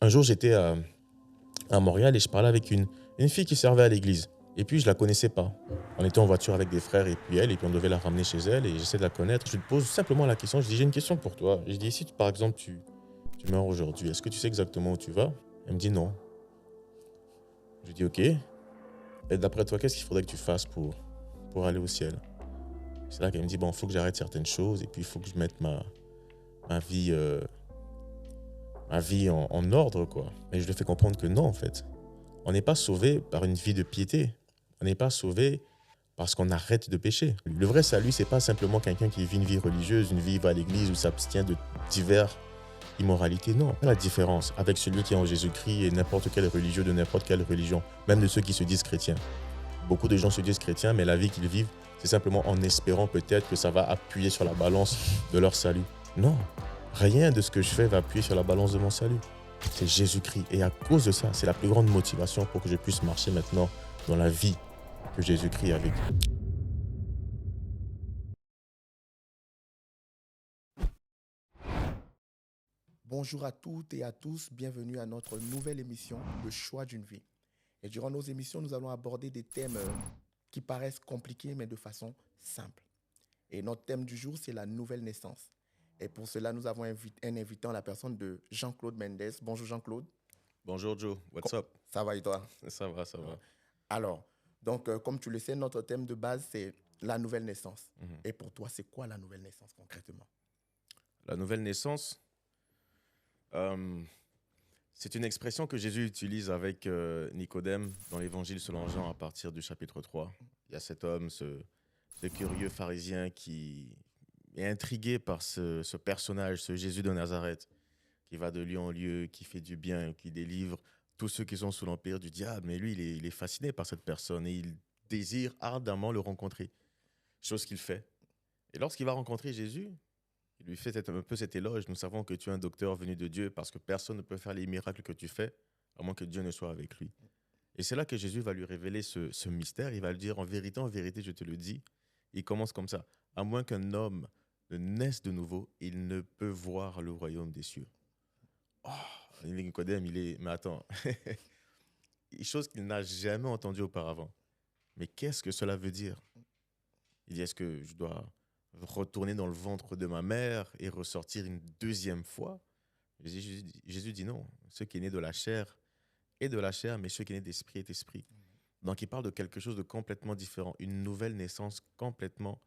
Un jour, j'étais à Montréal et je parlais avec une fille qui servait à l'église. Et puis, je la connaissais pas. On était en voiture avec des frères et puis elle, et puis on devait la ramener chez elle et j'essaie de la connaître. Je lui pose simplement la question, je dis, j'ai une question pour toi. Je dis, si par exemple tu meurs aujourd'hui, est-ce que tu sais exactement où tu vas? Elle me dit non. Je dis, ok. Et d'après toi, qu'est-ce qu'il faudrait que tu fasses pour aller au ciel? C'est là qu'elle me dit, bon, il faut que j'arrête certaines choses et puis il faut que je mette ma vie, en ordre, quoi. Mais je lui fais comprendre que non, en fait. On n'est pas sauvé par une vie de piété. On n'est pas sauvé parce qu'on arrête de pécher. Le vrai salut, c'est pas simplement quelqu'un qui vit une vie religieuse, une vie va à l'église ou s'abstient de diverses immoralités. Non, la différence avec celui qui est en Jésus-Christ et n'importe quel religieux de n'importe quelle religion, même de ceux qui se disent chrétiens. Beaucoup de gens se disent chrétiens, mais la vie qu'ils vivent, c'est simplement en espérant peut-être que ça va appuyer sur la balance de leur salut. Non, rien de ce que je fais va appuyer sur la balance de mon salut. C'est Jésus-Christ. Et à cause de ça, c'est la plus grande motivation pour que je puisse marcher maintenant dans la vie que Jésus-Christ a vécue. Bonjour à toutes et à tous, bienvenue à notre nouvelle émission, Le choix d'une vie. Et durant nos émissions, nous allons aborder des thèmes qui paraissent compliqués, mais de façon simple. Et notre thème du jour, c'est la nouvelle naissance. Et pour cela, nous avons un invitant, la personne de Jean-Claude Mendes. Bonjour Jean-Claude. Bonjour Joe, what's up? Ça va et toi? Ça va, ça va. Alors, comme tu le sais, notre thème de base, c'est la nouvelle naissance. Mhm. Et pour toi, c'est quoi la nouvelle naissance concrètement? La nouvelle naissance, euh, c'est une expression que Jésus utilise avec Nicodème dans l'évangile selon Jean à partir du chapitre 3. Il y a cet homme, ce curieux pharisien qui est intrigué par ce personnage, ce Jésus de Nazareth, qui va de lieu en lieu, qui fait du bien, qui délivre tous ceux qui sont sous l'empire du diable. Mais lui, il est fasciné par cette personne et il désire ardemment le rencontrer, chose qu'il fait. Et lorsqu'il va rencontrer Jésus, il lui fait un peu cet éloge. Nous savons que tu es un docteur venu de Dieu parce que personne ne peut faire les miracles que tu fais à moins que Dieu ne soit avec lui. Et c'est là que Jésus va lui révéler ce mystère. Il va lui dire, en vérité, je te le dis. Il commence comme ça. À moins qu'un homme ne naisse de nouveau, il ne peut voir le royaume des cieux. Oh, Nicodème, il est... Mais attends, une chose qu'il n'a jamais entendue auparavant. Mais qu'est-ce que cela veut dire? Il dit, est-ce que je dois retourner dans le ventre de ma mère et ressortir une deuxième fois? Jésus dit non. Ce qui est né de la chair est de la chair, mais ce qui est né d'esprit est esprit. Donc il parle de quelque chose de complètement différent, une nouvelle naissance complètement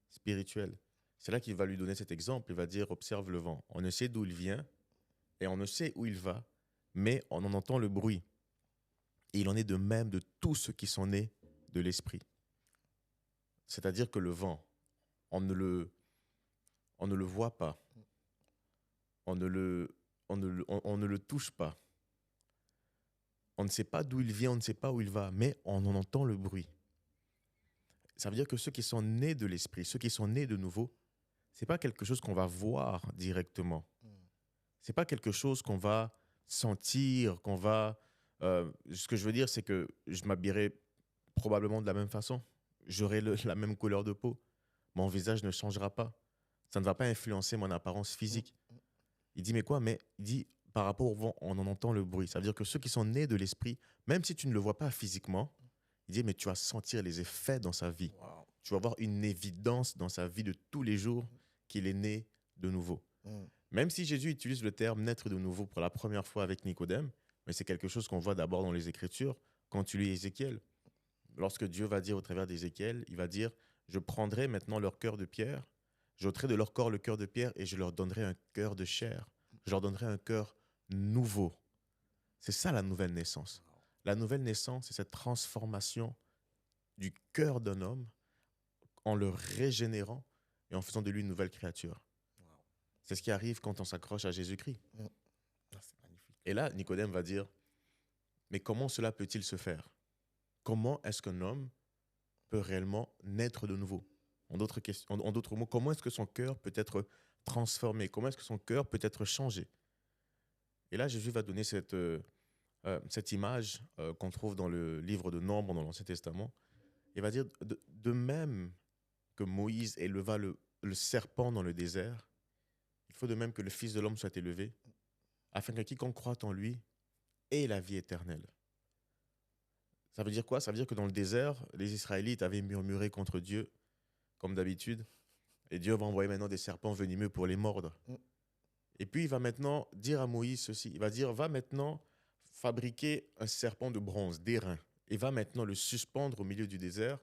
spirituelle. C'est là qu'il va lui donner cet exemple. Il va dire, observe le vent. On ne sait d'où il vient et on ne sait où il va, mais on en entend le bruit. Et il en est de même de tous ceux qui sont nés de l'esprit. C'est-à-dire que le vent, on ne le voit pas, on ne le, on ne le touche pas. On ne sait pas d'où il vient, on ne sait pas où il va, mais on en entend le bruit. Ça veut dire que ceux qui sont nés de l'esprit, ceux qui sont nés de nouveau, c'est pas quelque chose qu'on va voir directement. C'est pas quelque chose qu'on va sentir, qu'on va. Ce que je veux dire, c'est que je m'habillerai probablement de la même façon. J'aurai la même couleur de peau. Mon visage ne changera pas. Ça ne va pas influencer mon apparence physique. Il dit, mais quoi? Mais il dit, par rapport au vent, on en entend le bruit. Ça veut dire que ceux qui sont nés de l'esprit, même si tu ne le vois pas physiquement, il dit, mais tu vas sentir les effets dans sa vie. Wow. Tu vas voir une évidence dans sa vie de tous les jours qu'il est né de nouveau. Mm. Même si Jésus utilise le terme naître de nouveau pour la première fois avec Nicodème, mais c'est quelque chose qu'on voit d'abord dans les Écritures, quand tu lis Ézéchiel. Lorsque Dieu va dire au travers d'Ézéchiel, il va dire, je prendrai maintenant leur cœur de pierre, j'ôterai de leur corps le cœur de pierre et je leur donnerai un cœur de chair. Je leur donnerai un cœur nouveau. C'est ça la nouvelle naissance. La nouvelle naissance, c'est cette transformation du cœur d'un homme en le régénérant et en faisant de lui une nouvelle créature. Wow. C'est ce qui arrive quand on s'accroche à Jésus-Christ. Ah, c'est magnifique. Et là, Nicodème va dire, mais comment cela peut-il se faire? Comment est-ce qu'un homme peut réellement naître de nouveau? En d'autres mots, comment est-ce que son cœur peut être transformé? Comment est-ce que son cœur peut être changé? Et là, Jésus va donner cette image qu'on trouve dans le livre de Nombres, dans l'Ancien Testament. Il va dire, de même que Moïse éleva le serpent dans le désert, il faut de même que le Fils de l'homme soit élevé, afin que quiconque croit en lui ait la vie éternelle. Ça veut dire quoi? Ça veut dire que dans le désert, les Israélites avaient murmuré contre Dieu, comme d'habitude, et Dieu va envoyer maintenant des serpents venimeux pour les mordre. Et puis il va maintenant dire à Moïse ceci, il va dire, va maintenant fabriquer un serpent de bronze, d'airain, et va maintenant le suspendre au milieu du désert,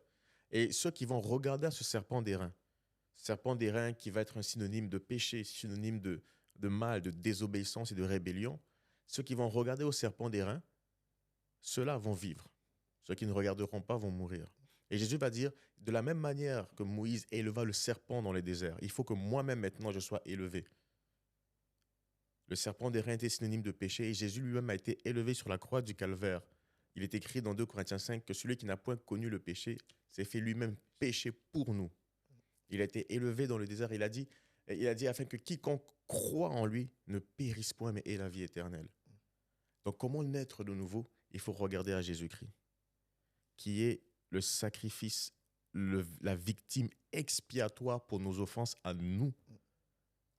et ceux qui vont regarder à ce serpent d'airain qui va être un synonyme de péché, synonyme de mal, de désobéissance et de rébellion, ceux qui vont regarder au serpent d'airain, ceux-là vont vivre. Ceux qui ne regarderont pas vont mourir. Et Jésus va dire, de la même manière que Moïse éleva le serpent dans les déserts, il faut que moi-même maintenant je sois élevé. Le serpent d'airain était synonyme de péché et Jésus lui-même a été élevé sur la croix du calvaire. Il est écrit dans 2 Corinthiens 5 que celui qui n'a point connu le péché s'est fait lui-même péché pour nous. Il a été élevé dans le désert. Il a dit afin que quiconque croit en lui ne périsse point mais ait la vie éternelle. Donc comment naître de nouveau? Il faut regarder à Jésus-Christ, qui est le sacrifice, la victime expiatoire pour nos offenses à nous,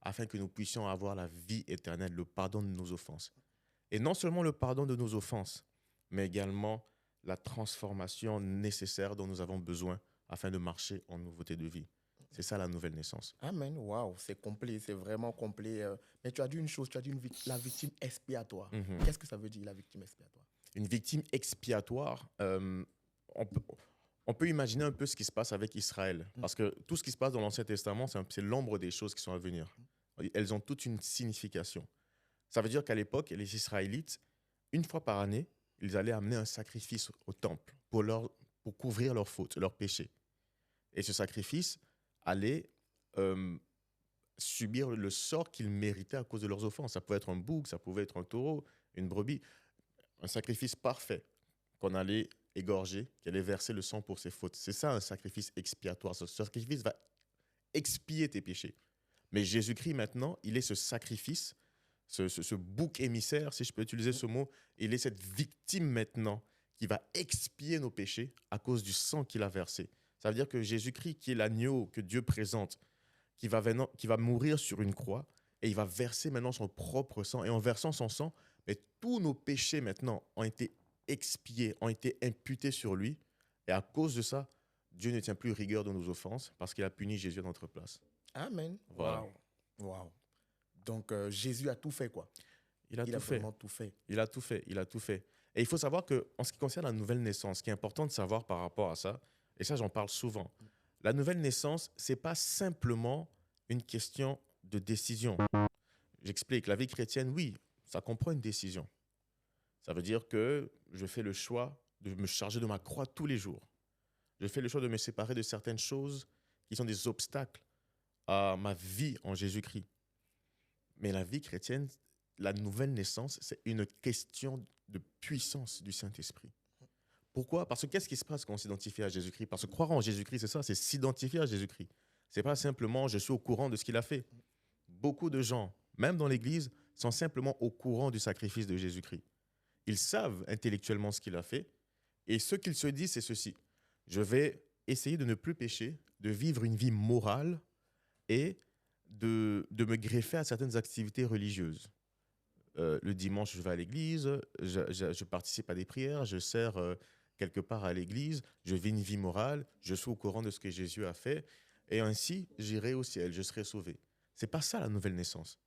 afin que nous puissions avoir la vie éternelle, le pardon de nos offenses. Et non seulement le pardon de nos offenses, mais également la transformation nécessaire dont nous avons besoin afin de marcher en nouveauté de vie. C'est ça la nouvelle naissance. Amen. Waouh, c'est complet, c'est vraiment complet. Mais tu as dit une chose, tu as dit la victime expiatoire. Mhm. Qu'est-ce que ça veut dire, la victime expiatoire? Une victime expiatoire, on peut imaginer un peu ce qui se passe avec Israël. Parce que tout ce qui se passe dans l'Ancien Testament, c'est l'ombre des choses qui sont à venir. Elles ont toute une signification. Ça veut dire qu'à l'époque, les Israélites, une fois par année, ils allaient amener un sacrifice au temple pour couvrir leurs fautes, leurs péchés. Et ce sacrifice allait subir le sort qu'ils méritaient à cause de leurs offenses. Ça pouvait être un bouc, ça pouvait être un taureau, une brebis. Un sacrifice parfait qu'on allait égorger, qui allait verser le sang pour ses fautes. C'est ça un sacrifice expiatoire. Ce sacrifice va expier tes péchés. Mais Jésus-Christ, maintenant, il est ce sacrifice, ce bouc émissaire, si je peux utiliser ce mot. Il est cette victime maintenant qui va expier nos péchés à cause du sang qu'il a versé. Ça veut dire que Jésus-Christ, qui est l'agneau que Dieu présente, qui va mourir sur une croix, et il va verser maintenant son propre sang. Et en versant son sang, mais tous nos péchés maintenant ont été expiés, ont été imputés sur lui. Et à cause de ça, Dieu ne tient plus rigueur de nos offenses parce qu'il a puni Jésus à notre place. Amen. Voilà. Wow. Donc, Jésus a tout fait, quoi. Il a tout fait. Vraiment tout fait. Il a tout fait. Il a tout fait. Et il faut savoir qu'en ce qui concerne la nouvelle naissance, ce qui est important de savoir par rapport à ça, et ça, j'en parle souvent, la nouvelle naissance, ce n'est pas simplement une question de décision. J'explique. La vie chrétienne, oui, ça comprend une décision. Ça veut dire que je fais le choix de me charger de ma croix tous les jours. Je fais le choix de me séparer de certaines choses qui sont des obstacles à ma vie en Jésus-Christ. Mais la vie chrétienne, la nouvelle naissance, c'est une question de puissance du Saint-Esprit. Pourquoi? Parce que qu'est-ce qui se passe quand on s'identifie à Jésus-Christ? Parce que croire en Jésus-Christ, c'est ça, c'est s'identifier à Jésus-Christ. Ce n'est pas simplement je suis au courant de ce qu'il a fait. Beaucoup de gens, même dans l'Église, sont simplement au courant du sacrifice de Jésus-Christ. Ils savent intellectuellement ce qu'il a fait. Et ce qu'ils se disent, c'est ceci. Je vais essayer de ne plus pécher, de vivre une vie morale et de me greffer à certaines activités religieuses. Le dimanche, je vais à l'église, je participe à des prières, je sers quelque part à l'église, je vis une vie morale, je suis au courant de ce que Jésus a fait, et ainsi, j'irai au ciel, je serai sauvé. Ce n'est pas ça la nouvelle naissance.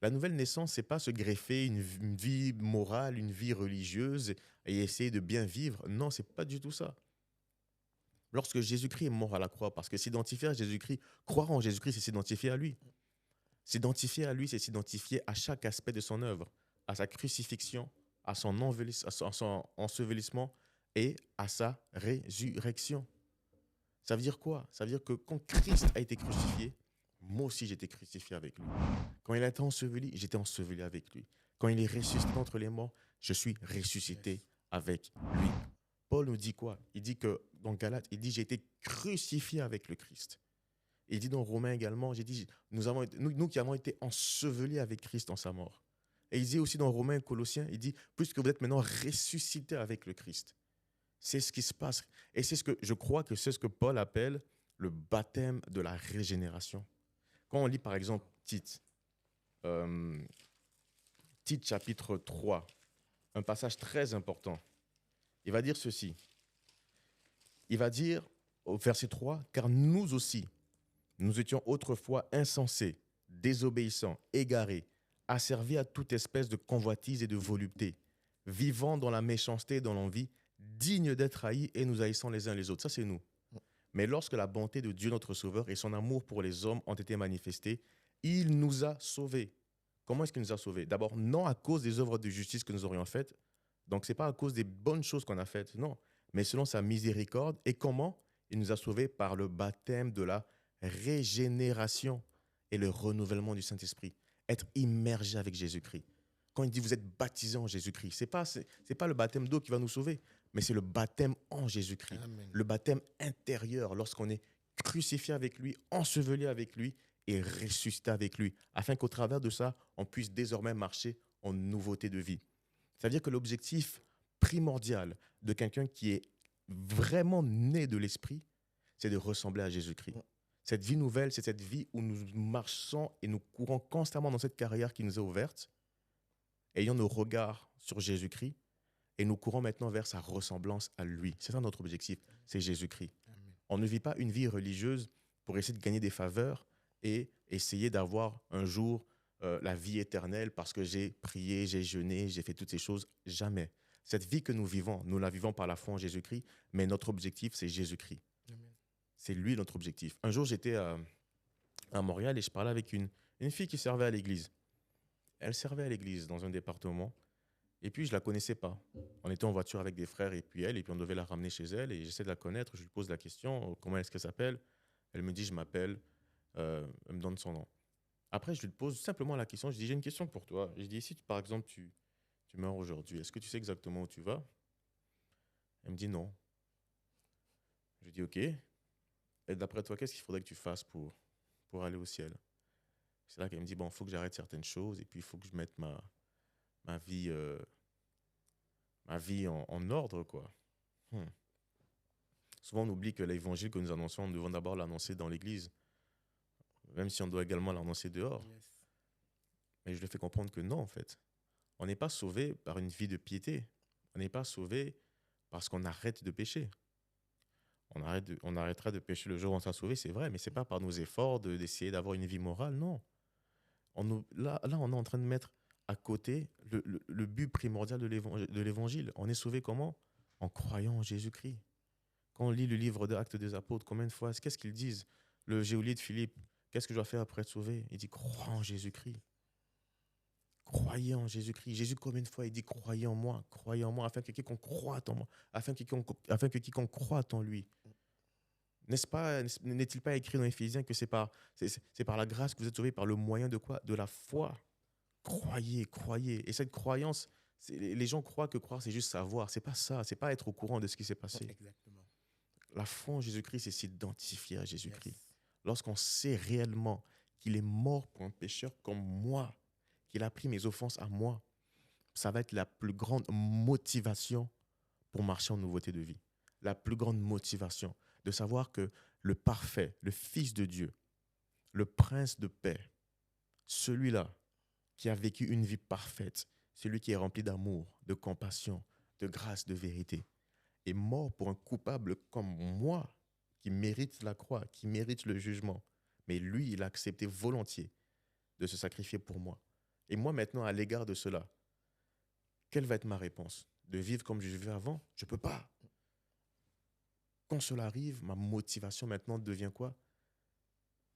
La nouvelle naissance, ce n'est pas se greffer une vie morale, une vie religieuse et essayer de bien vivre. Non, ce n'est pas du tout ça. Lorsque Jésus-Christ est mort à la croix, parce que s'identifier à Jésus-Christ, croire en Jésus-Christ, c'est s'identifier à lui. S'identifier à lui, c'est s'identifier à chaque aspect de son œuvre, à sa crucifixion, à son ensevelissement et à sa résurrection. Ça veut dire quoi? Ça veut dire que quand Christ a été crucifié, moi aussi j'étais crucifié avec lui. Quand il a été enseveli, j'étais enseveli avec lui. Quand il est ressuscité d'entre les morts, je suis ressuscité avec lui. Paul nous dit quoi? Il dit que dans Galates, il dit j'ai été crucifié avec le Christ. Il dit dans Romains également, j'ai dit nous qui avons été ensevelis avec Christ en sa mort. Et il dit aussi dans Romains et Colossiens, il dit puisque vous êtes maintenant ressuscités avec le Christ. C'est ce qui se passe. Et je crois que c'est ce que Paul appelle le baptême de la régénération. Quand on lit par exemple Tite Tite chapitre 3, un passage très important. Il va dire ceci. Il va dire au verset 3, « Car nous aussi, nous étions autrefois insensés, désobéissants, égarés, asservis à toute espèce de convoitise et de volupté, vivant dans la méchanceté et dans l'envie, dignes d'être haïs et nous haïssant les uns les autres. » Ça, c'est nous. Mais lorsque la bonté de Dieu, notre Sauveur, et son amour pour les hommes ont été manifestés, il nous a sauvés. Comment est-ce qu'il nous a sauvés? D'abord, non à cause des œuvres de justice que nous aurions faites. Donc, ce n'est pas à cause des bonnes choses qu'on a faites, non. Mais selon sa miséricorde. Et comment? Il nous a sauvés par le baptême de la régénération et le renouvellement du Saint-Esprit. Être immergé avec Jésus-Christ. Quand il dit vous êtes baptisés en Jésus-Christ, ce n'est pas le baptême d'eau qui va nous sauver, mais c'est le baptême en Jésus-Christ. Amen. Le baptême intérieur, lorsqu'on est crucifié avec lui, enseveli avec lui et ressuscité avec lui, afin qu'au travers de ça, on puisse désormais marcher en nouveauté de vie. C'est-à-dire que l'objectif primordial de quelqu'un qui est vraiment né de l'Esprit, c'est de ressembler à Jésus-Christ. Cette vie nouvelle, c'est cette vie où nous marchons et nous courons constamment dans cette carrière qui nous est ouverte, ayant nos regards sur Jésus-Christ, et nous courons maintenant vers sa ressemblance à lui. C'est ça notre objectif, c'est Jésus-Christ. Amen. On ne vit pas une vie religieuse pour essayer de gagner des faveurs et essayer d'avoir un jour la vie éternelle parce que j'ai prié, j'ai jeûné, j'ai fait toutes ces choses. Jamais. Cette vie que nous vivons, nous la vivons par la foi en Jésus-Christ, mais notre objectif, c'est Jésus-Christ. Amen. C'est lui notre objectif. Un jour, j'étais à Montréal et je parlais avec une fille qui servait à l'église. Elle servait à l'église dans un département. Et puis, je ne la connaissais pas. On était en voiture avec des frères et puis on devait la ramener chez elle. Et j'essaie de la connaître. Je lui pose la question, comment est-ce qu'elle s'appelle? Elle me dit, je m'appelle. Elle me donne son nom. Après, je lui pose simplement la question. Je dis, j'ai une question pour toi. Je dis, si par exemple, tu meurs aujourd'hui, est-ce que tu sais exactement où tu vas? Elle me dit non. Je dis, OK. Et d'après toi, qu'est-ce qu'il faudrait que tu fasses pour aller au ciel? C'est là qu'elle me dit, bon, il faut que j'arrête certaines choses et puis il faut que je mette ma vie en ordre, quoi. Souvent, on oublie que l'évangile que nous annonçons, nous devons d'abord l'annoncer dans l'église, même si on doit également l'annoncer dehors. Yes. Mais je lui fais comprendre que non, en fait. On n'est pas sauvé par une vie de piété. On n'est pas sauvé parce qu'on arrête de pécher. On arrêtera de pécher le jour où on sera sauvé, c'est vrai, mais ce n'est pas par nos efforts d'essayer d'avoir une vie morale, non. Là, on est en train de mettre à côté le but primordial de l'évangile. On est sauvé comment? En croyant en Jésus-Christ. Quand on lit le livre d'Actes des Apôtres, combien de fois, qu'est-ce qu'ils disent? Le geôlier de Philippe, qu'est-ce que je dois faire après être sauvé? Il dit, crois en Jésus-Christ. Croyez en Jésus-Christ. Jésus, combien de fois, il dit, croyez en moi, afin que quiconque croit en moi, afin que quiconque croit en lui. N'est-il pas écrit dans Éphésiens que c'est par la grâce que vous êtes sauvés, par le moyen de quoi? De la foi. Croyez. Et cette croyance, les gens croient que croire, c'est juste savoir. C'est pas ça. C'est pas être au courant de ce qui s'est passé. Exactement. La foi en Jésus-Christ, c'est s'identifier à Jésus-Christ. Yes. Lorsqu'on sait réellement qu'il est mort pour un pécheur comme moi, qu'il a pris mes offenses à moi, ça va être la plus grande motivation pour marcher en nouveauté de vie. La plus grande motivation de savoir que le parfait, le Fils de Dieu, le Prince de paix, celui-là qui a vécu une vie parfaite, celui qui est rempli d'amour, de compassion, de grâce, de vérité, est mort pour un coupable comme moi, qui mérite la croix, qui mérite le jugement. Mais lui, il a accepté volontiers de se sacrifier pour moi. Et moi, maintenant, à l'égard de cela, quelle va être ma réponse? De vivre comme je vivais avant? Je ne peux pas. Quand cela arrive, ma motivation maintenant devient quoi?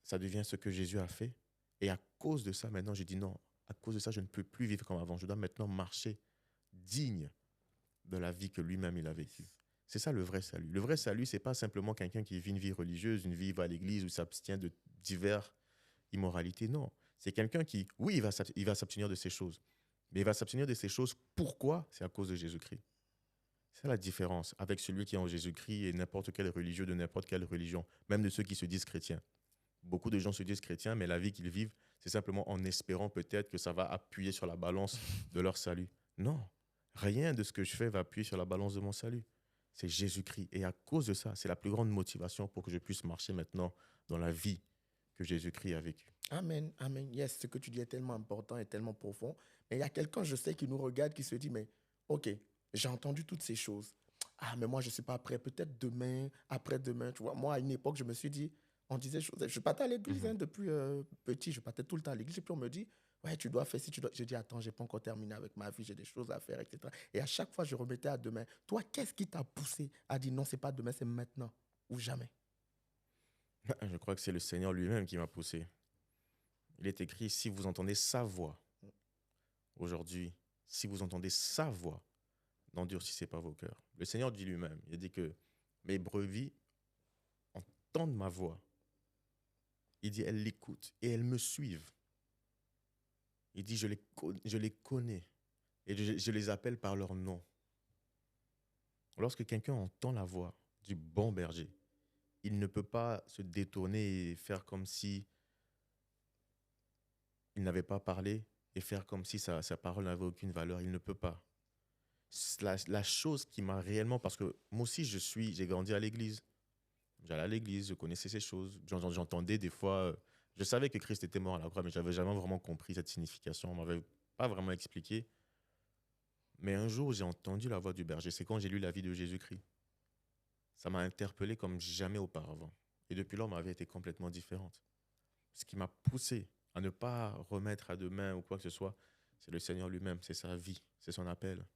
Ça devient ce que Jésus a fait. Et à cause de ça, maintenant, je dis non. À cause de ça, je ne peux plus vivre comme avant. Je dois maintenant marcher digne de la vie que lui-même il a vécue. C'est ça le vrai salut. Le vrai salut, ce n'est pas simplement quelqu'un qui vit une vie religieuse, une vie va à l'église ou s'abstient de diverses immoralités. Non. C'est quelqu'un qui, oui, il va s'abstenir de ces choses. Mais il va s'abstenir de ces choses. Pourquoi? C'est à cause de Jésus-Christ. C'est la différence avec celui qui est en Jésus-Christ et n'importe quel religieux de n'importe quelle religion, même de ceux qui se disent chrétiens. Beaucoup de gens se disent chrétiens, mais la vie qu'ils vivent, c'est simplement en espérant peut-être que ça va appuyer sur la balance de leur salut. Non, rien de ce que je fais va appuyer sur la balance de mon salut. C'est Jésus-Christ. Et à cause de ça, c'est la plus grande motivation pour que je puisse marcher maintenant dans la vie que Jésus-Christ a vécue. Amen, amen. Yes, ce que tu dis est tellement important et tellement profond. Mais il y a quelqu'un, je sais, qui nous regarde, qui se dit, mais ok, j'ai entendu toutes ces choses. Ah, mais moi, je ne suis pas prêt. Peut-être demain, après-demain, tu vois. Moi, à une époque, je me suis dit, on disait, je partais à l'église Mhm. depuis petit, je partais tout le temps à l'église. Et puis on me dit, ouais, tu dois faire ci, tu dois. Je dis, attends, je n'ai pas encore terminé avec ma vie, j'ai des choses à faire, etc. Et à chaque fois, je remettais à demain. Toi, qu'est-ce qui t'a poussé à dire, non, c'est pas demain, c'est maintenant ou jamais? Je crois que c'est le Seigneur lui-même qui m'a poussé. Il est écrit, si vous entendez sa voix aujourd'hui, si vous entendez sa voix, n'endurcissez pas vos cœurs. Le Seigneur dit lui-même, il a dit que mes brebis entendent ma voix. Il dit, elles l'écoutent et elles me suivent. Il dit, je les connais et je les appelle par leur nom. Lorsque quelqu'un entend la voix du bon berger, il ne peut pas se détourner et faire comme si il n'avait pas parlé et faire comme si sa parole n'avait aucune valeur. Il ne peut pas. La chose qui m'a réellement... Parce que moi aussi, j'ai grandi à l'église. J'allais à l'église, je connaissais ces choses. J'entendais des fois... je savais que Christ était mort à la croix, mais je n'avais jamais vraiment compris cette signification. On ne m'avait pas vraiment expliqué. Mais un jour, j'ai entendu la voix du berger. C'est quand j'ai lu la vie de Jésus-Christ. Ça m'a interpellé comme jamais auparavant. Et depuis lors, ma vie était complètement différente. Ce qui m'a poussé à ne pas remettre à demain ou quoi que ce soit, c'est le Seigneur lui-même, c'est sa vie, c'est son appel,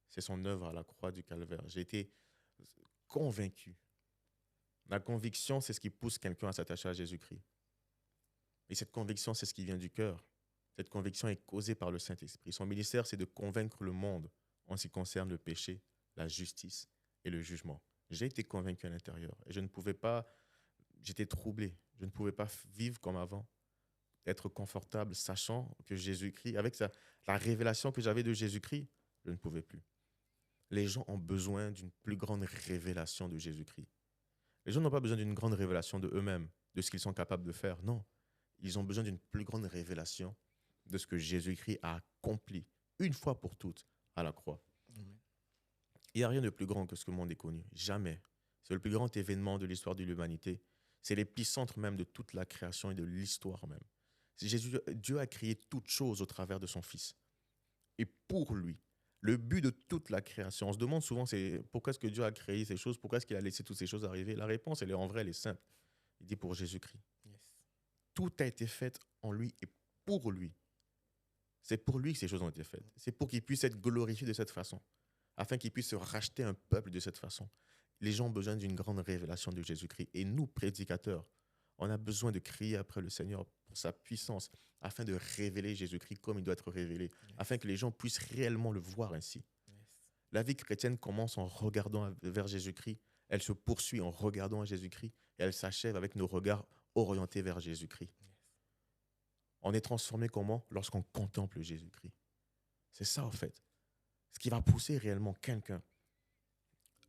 c'est son œuvre à la croix du Calvaire. J'ai été convaincu. La conviction, c'est ce qui pousse quelqu'un à s'attacher à Jésus-Christ. Et cette conviction, c'est ce qui vient du cœur. Cette conviction est causée par le Saint-Esprit. Son ministère, c'est de convaincre le monde en ce qui concerne le péché, la justice et le jugement. J'ai été convaincu à l'intérieur et je ne pouvais pas, j'étais troublé. Je ne pouvais pas vivre comme avant, être confortable, sachant que Jésus-Christ, avec la révélation que j'avais de Jésus-Christ, je ne pouvais plus. Les gens ont besoin d'une plus grande révélation de Jésus-Christ. Les gens n'ont pas besoin d'une grande révélation de eux-mêmes, de ce qu'ils sont capables de faire. Non, ils ont besoin d'une plus grande révélation de ce que Jésus-Christ a accompli une fois pour toutes à la croix. Amen. Il n'y a rien de plus grand que ce que le monde ait connu. Jamais. C'est le plus grand événement de l'histoire de l'humanité. C'est l'épicentre même de toute la création et de l'histoire même. Dieu a créé toutes choses au travers de son Fils. Et pour lui, le but de toute la création, on se demande souvent c'est pourquoi est-ce que Dieu a créé ces choses, pourquoi est-ce qu'il a laissé toutes ces choses arriver. La réponse, elle est en vrai, elle est simple. Il dit pour Jésus-Christ. Yes. Tout a été fait en lui et pour lui. C'est pour lui que ces choses ont été faites. C'est pour qu'il puisse être glorifié de cette façon, afin qu'il puisse se racheter un peuple de cette façon. Les gens ont besoin d'une grande révélation de Jésus-Christ. Et nous, prédicateurs, on a besoin de crier après le Seigneur pour sa puissance, afin de révéler Jésus-Christ comme il doit être révélé, afin que les gens puissent réellement le voir ainsi. Yes. La vie chrétienne commence en regardant vers Jésus-Christ, elle se poursuit en regardant à Jésus-Christ, et elle s'achève avec nos regards orientés vers Jésus-Christ. Yes. On est transformé comment? Lorsqu'on contemple Jésus-Christ. C'est ça, en fait. Ce qui va pousser réellement quelqu'un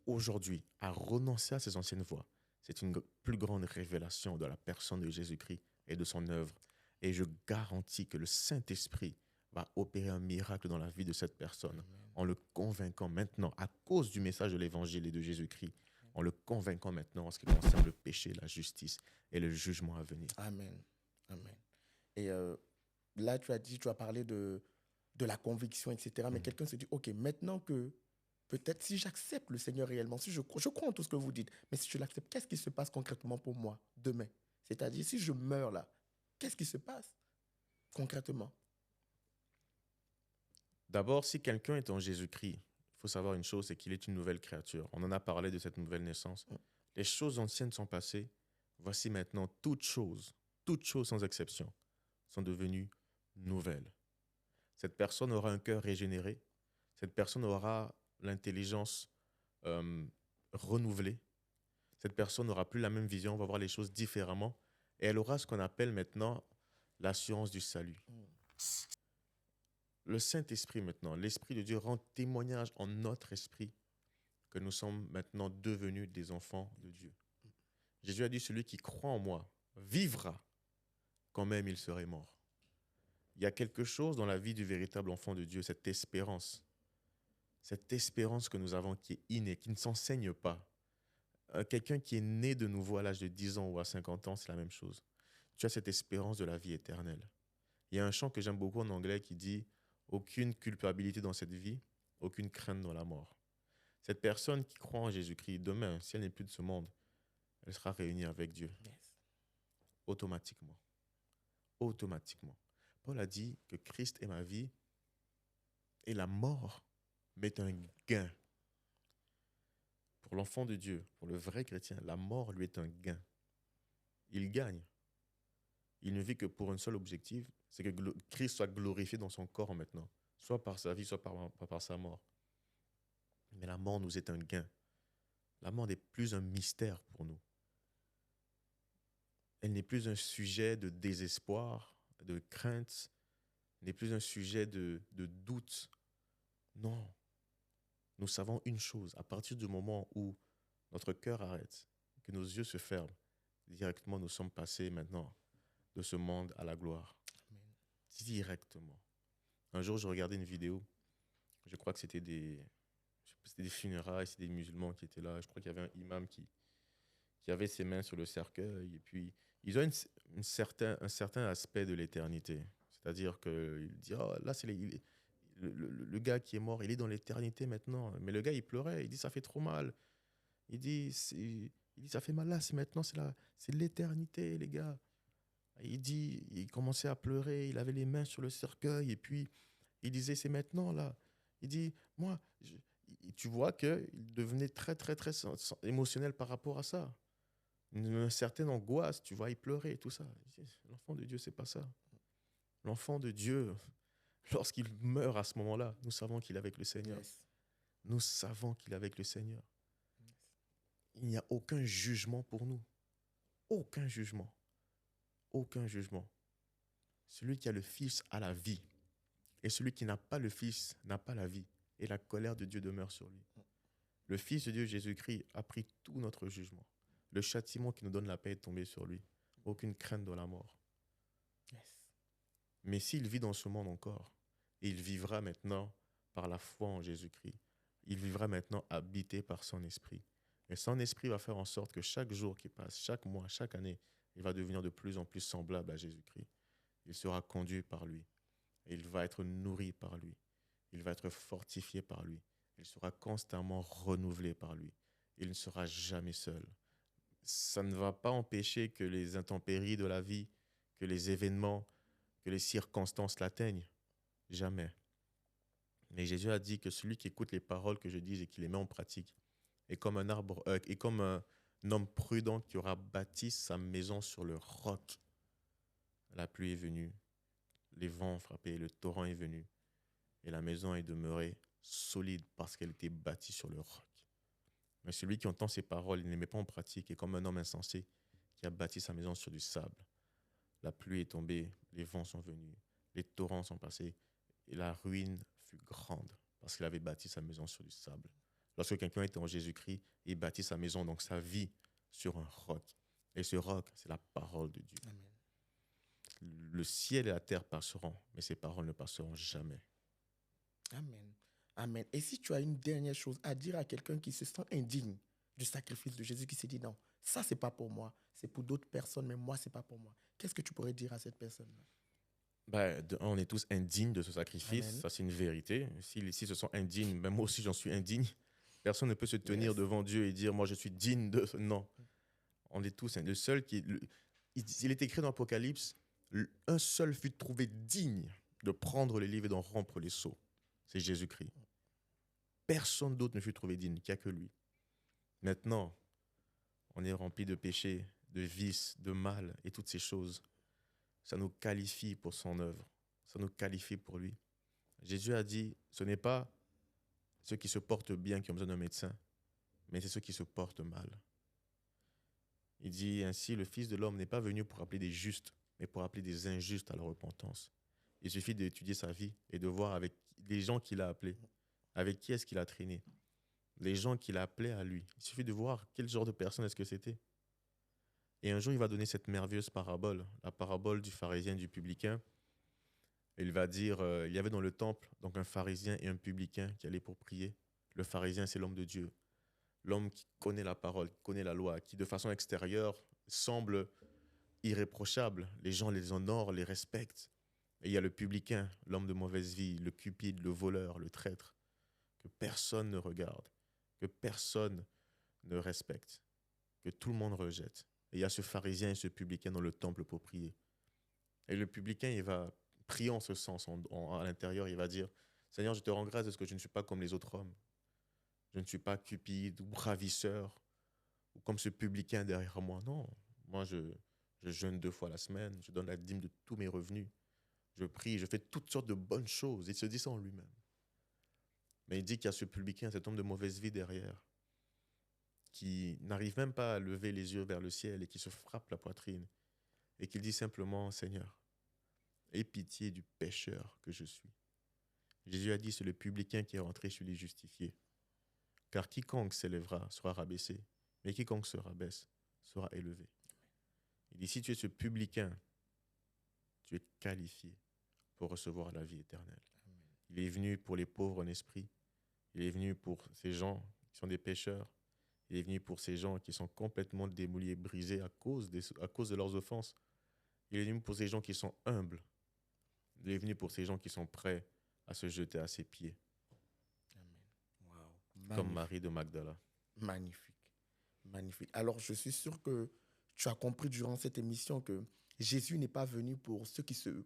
aujourd'hui à renoncer à ses anciennes voies, c'est une plus grande révélation de la personne de Jésus-Christ et de son œuvre. Et je garantis que le Saint-Esprit va opérer un miracle dans la vie de cette personne. Amen. En le convainquant maintenant, à cause du message de l'Évangile et de Jésus-Christ, en le convainquant maintenant en ce qui concerne le péché, la justice et le jugement à venir. Amen. Amen. Et là, tu as parlé de la conviction, etc. Mais quelqu'un se dit, OK, maintenant que peut-être si j'accepte le Seigneur réellement, si je crois en tout ce que vous dites, mais si je l'accepte, qu'est-ce qui se passe concrètement pour moi demain? C'est-à-dire, si je meurs là, qu'est-ce qui se passe concrètement? D'abord, si quelqu'un est en Jésus-Christ, il faut savoir une chose, c'est qu'il est une nouvelle créature. On en a parlé de cette nouvelle naissance. Les choses anciennes sont passées. Voici maintenant toutes choses sans exception, sont devenues nouvelles. Cette personne aura un cœur régénéré. Cette personne aura l'intelligence renouvelée. Cette personne n'aura plus la même vision, va voir les choses différemment. Et elle aura ce qu'on appelle maintenant l'assurance du salut. Le Saint-Esprit maintenant, l'Esprit de Dieu rend témoignage en notre esprit que nous sommes maintenant devenus des enfants de Dieu. Jésus a dit, celui qui croit en moi vivra quand même il serait mort. Il y a quelque chose dans la vie du véritable enfant de Dieu, cette espérance que nous avons qui est innée, qui ne s'enseigne pas. Quelqu'un qui est né de nouveau à l'âge de 10 ans ou à 50 ans, c'est la même chose. tu as cette espérance de la vie éternelle. Il y a un chant que j'aime beaucoup en anglais qui dit « Aucune culpabilité dans cette vie, aucune crainte dans la mort ». Cette personne qui croit en Jésus-Christ, demain, si elle n'est plus de ce monde, elle sera réunie avec Dieu, Yes. automatiquement. Automatiquement. Paul a dit que Christ est ma vie et la mort m'est un gain. Pour l'enfant de Dieu, pour le vrai chrétien, la mort lui est un gain. Il gagne. Il ne vit que pour un seul objectif, c'est que Christ soit glorifié dans son corps maintenant, soit par sa vie, soit par sa mort. Mais la mort nous est un gain. La mort n'est plus un mystère pour nous. Elle n'est plus un sujet de désespoir, de crainte, n'est plus un sujet de doute. Non. Nous savons une chose, à partir du moment où notre cœur arrête, que nos yeux se ferment, directement nous sommes passés maintenant de ce monde à la gloire. Amen. Directement. Un jour, je regardais une vidéo, je crois que c'était des funérailles, c'était des musulmans qui étaient là. Je crois qu'il y avait un imam qui avait ses mains sur le cercueil. Et puis, ils ont un certain aspect de l'éternité. C'est-à-dire qu'il dit, oh, là, c'est le gars qui est mort, il est dans l'éternité maintenant. Mais le gars, il pleurait, il dit, ça fait trop mal. Il dit, ça fait mal là, c'est l'éternité, les gars. Il dit, il commençait à pleurer, il avait les mains sur le cercueil, et puis il disait, c'est maintenant là. Il dit, moi, tu vois qu'il devenait très, très, très émotionnel par rapport à ça. Une certaine angoisse, tu vois, il pleurait et tout ça. L'enfant de Dieu, c'est pas ça. L'enfant de Dieu, lorsqu'il meurt à ce moment-là, nous savons qu'il est avec le Seigneur. Yes. Nous savons qu'il est avec le Seigneur. Yes. Il n'y a aucun jugement pour nous. Aucun jugement. Aucun jugement. Celui qui a le Fils a la vie. Et celui qui n'a pas le Fils n'a pas la vie. Et la colère de Dieu demeure sur lui. Le Fils de Dieu, Jésus-Christ, a pris tout notre jugement. Le châtiment qui nous donne la paix est tombé sur lui. Aucune crainte de la mort. Yes. Mais s'il vit dans ce monde encore, et il vivra maintenant par la foi en Jésus-Christ, il vivra maintenant habité par son esprit. Et son esprit va faire en sorte que chaque jour qui passe, chaque mois, chaque année, il va devenir de plus en plus semblable à Jésus-Christ. Il sera conduit par lui. Et il va être nourri par lui. Il va être fortifié par lui. Il sera constamment renouvelé par lui. Il ne sera jamais seul. Ça ne va pas empêcher que les intempéries de la vie, que les événements, que les circonstances l'atteignent. Jamais. Mais Jésus a dit que celui qui écoute les paroles que je dis et qui les met en pratique est comme un arbre, est comme un homme prudent qui aura bâti sa maison sur le roc. La pluie est venue, les vents ont frappé, le torrent est venu, et la maison est demeurée solide parce qu'elle était bâtie sur le roc. Mais celui qui entend ces paroles, il ne les met pas en pratique, est comme un homme insensé qui a bâti sa maison sur du sable. La pluie est tombée, les vents sont venus, les torrents sont passés, et la ruine fut grande parce qu'il avait bâti sa maison sur du sable. Lorsque quelqu'un était en Jésus-Christ, il bâtit sa maison, donc sa vie, sur un roc. Et ce roc, c'est la parole de Dieu. Amen. Le ciel et la terre passeront, mais ces paroles ne passeront jamais. Amen. Amen. Et si tu as une dernière chose à dire à quelqu'un qui se sent indigne du sacrifice de Jésus, qui s'est dit non, ça, c'est pas pour moi, c'est pour d'autres personnes, mais moi, c'est pas pour moi. Qu'est-ce que tu pourrais dire à cette personne-là? On est tous indignes de ce sacrifice, Amen. ça c'est une vérité. S'ils se sont indignes, même moi aussi j'en suis indigne. Personne ne peut se tenir Yes. devant Dieu et dire moi je suis digne de... Non, on est tous le seul qui... Il est écrit dans l'Apocalypse, un seul fut trouvé digne de prendre les livres et d'en rompre les sceaux. C'est Jésus-Christ. Personne d'autre ne fut trouvé digne, qu'il n'y a que lui. Maintenant, on est rempli de péchés, de vices, de mal et toutes ces choses. Ça nous qualifie pour son œuvre. Ça nous qualifie pour lui. Jésus a dit, ce n'est pas ceux qui se portent bien qui ont besoin d'un médecin, mais c'est ceux qui se portent mal. Il dit ainsi, le Fils de l'homme n'est pas venu pour appeler des justes, mais pour appeler des injustes à la repentance. Il suffit d'étudier sa vie et de voir avec les gens qu'il a appelés, avec qui est-ce qu'il a traîné, les gens qu'il a appelés à lui. Il suffit de voir quel genre de personne est-ce que c'était. Et un jour, il va donner cette merveilleuse parabole, la parabole du pharisien et du publicain. Il va dire, il y avait dans le temple donc un pharisien et un publicain qui allaient pour prier. Le pharisien, c'est l'homme de Dieu. L'homme qui connaît la parole, qui connaît la loi, qui de façon extérieure semble irréprochables. Les gens les honorent, les respectent. Et il y a le publicain, l'homme de mauvaise vie, le cupide, le voleur, le traître, que personne ne regarde, que personne ne respecte, que tout le monde rejette. Et il y a ce pharisien et ce publicain dans le temple pour prier. Et le publicain, il va prier en ce sens, à l'intérieur, il va dire, Seigneur, je te rends grâce de ce que je ne suis pas comme les autres hommes. Je ne suis pas cupide ou ravisseur, ou comme ce publicain derrière moi. Non, moi, je jeûne 2 fois la semaine, je donne la dîme de tous mes revenus. Je prie, je fais toutes sortes de bonnes choses. Il se dit ça en lui-même. Mais il dit qu'il y a ce publicain, cet homme de mauvaise vie derrière, qui n'arrive même pas à lever les yeux vers le ciel et qui se frappe la poitrine et qui dit simplement, Seigneur, aie pitié du pécheur que je suis. Jésus a dit, c'est le publicain qui est rentré chez les justifiés. Car quiconque s'élèvera sera rabaissé, mais quiconque se rabaisse sera élevé. Il dit, si tu es ce publicain, tu es qualifié pour recevoir la vie éternelle. Amen. Il est venu pour les pauvres en esprit. Il est venu pour ces gens qui sont des pécheurs. Il est venu pour ces gens qui sont complètement démolis et brisés à cause de leurs offenses. Il est venu pour ces gens qui sont humbles. Il est venu pour ces gens qui sont prêts à se jeter à ses pieds. Amen. Wow. Comme Marie de Magdala. Magnifique. Magnifique. Alors, je suis sûr que tu as compris durant cette émission que Jésus n'est pas venu pour ceux qui se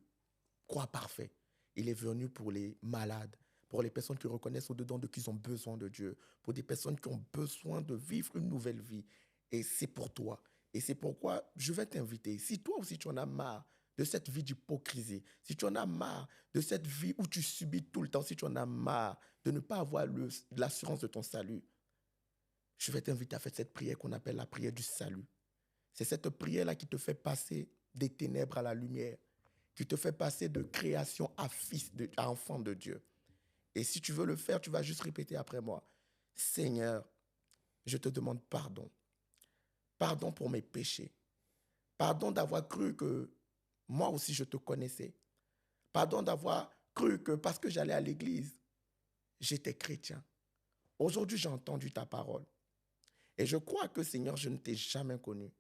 croient parfaits. Il est venu pour les malades, pour les personnes qui reconnaissent au-dedans de qu'ils ont besoin de Dieu, pour des personnes qui ont besoin de vivre une nouvelle vie. Et c'est pour toi. Et c'est pourquoi je vais t'inviter. Si toi aussi tu en as marre de cette vie d'hypocrisie, si tu en as marre de cette vie où tu subis tout le temps, si tu en as marre de ne pas avoir l'assurance de ton salut, je vais t'inviter à faire cette prière qu'on appelle la prière du salut. C'est cette prière-là qui te fait passer des ténèbres à la lumière, qui te fait passer de création à fils, à enfant de Dieu. Et si tu veux le faire, tu vas juste répéter après moi. Seigneur, je te demande pardon. Pardon pour mes péchés. Pardon d'avoir cru que moi aussi je te connaissais. Pardon d'avoir cru que parce que j'allais à l'église, j'étais chrétien. Aujourd'hui, j'ai entendu ta parole. Et je crois que, Seigneur, je ne t'ai jamais connu.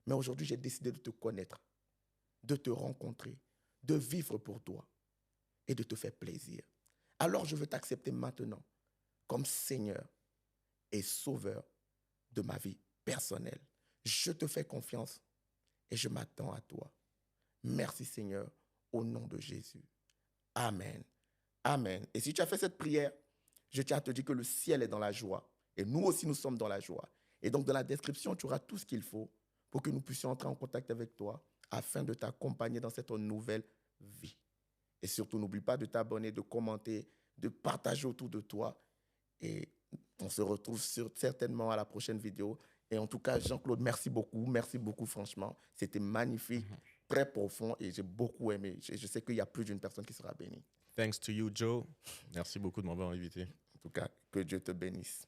Mais aujourd'hui, j'ai décidé de te connaître, de te rencontrer, de vivre pour toi et de te faire plaisir. Alors, je veux t'accepter maintenant comme Seigneur et Sauveur de ma vie personnelle. Je te fais confiance et je m'attends à toi. Merci, Seigneur, au nom de Jésus. Amen. Amen. Et si tu as fait cette prière, je tiens à te dire que le ciel est dans la joie. Et nous aussi, nous sommes dans la joie. Et donc, dans la description, tu auras tout ce qu'il faut pour que nous puissions entrer en contact avec toi afin de t'accompagner dans cette nouvelle vie. Et surtout, n'oublie pas de t'abonner, de commenter, de partager autour de toi. Et on se retrouve certainement à la prochaine vidéo. Et en tout cas, Jean-Claude, merci beaucoup, franchement. C'était magnifique, très profond et j'ai beaucoup aimé. Je sais qu'il y a plus d'une personne qui sera bénie. Thanks to you, Joe. Merci beaucoup de m'avoir invité. En tout cas, que Dieu te bénisse.